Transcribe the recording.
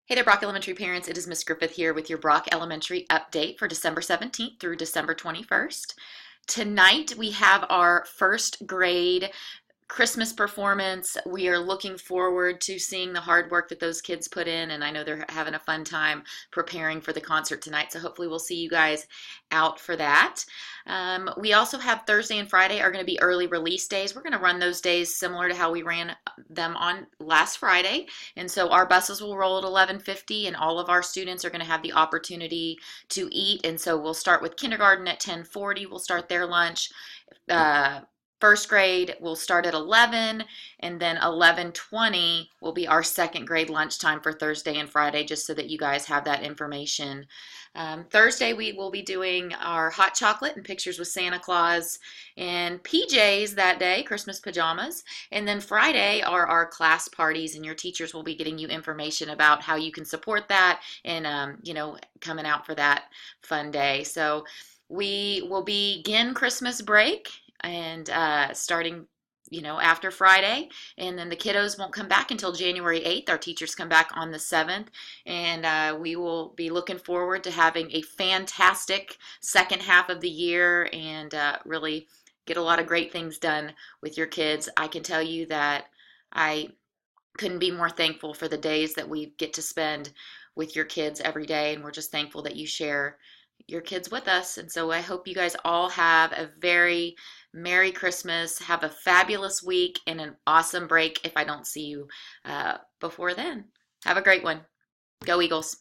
Hey there, Brock Elementary parents. It is Miss Griffith here with your Brock Elementary update for December 17th through December 21st. Tonight we have our first grade Christmas performance. We are looking forward to seeing the hard work that those kids put in, and I know they're having a fun time preparing for the concert tonight, so hopefully we'll see you guys out for that. We also have Thursday and Friday are going to be early release days. We're going to run those days similar to how we ran them on last Friday, and so our buses will roll at 11:50, and all of our students are going to have the opportunity to eat, and so we'll start with kindergarten at 10:40. We'll start their lunch. First grade will start at 11, and then 11:20 will be our second grade lunchtime for Thursday and Friday, just so that you guys have that information. Thursday we will be doing our hot chocolate and pictures with Santa Claus and PJs that day, Christmas pajamas. And then Friday are our class parties, and your teachers will be getting you information about how you can support that and, coming out for that fun day. So we will begin Christmas break and starting after Friday, and then the kiddos won't come back until January 8th. Our teachers come back on the 7th, and we will be looking forward to having a fantastic second half of the year and really get a lot of great things done with your kids. I can tell you that I couldn't be more thankful for the days that we get to spend with your kids every day, and we're just thankful that you share your kids with us. And so I hope you guys all have a very Merry Christmas, have a fabulous week, and an awesome break if I don't see you before then. Have a great one. Go Eagles.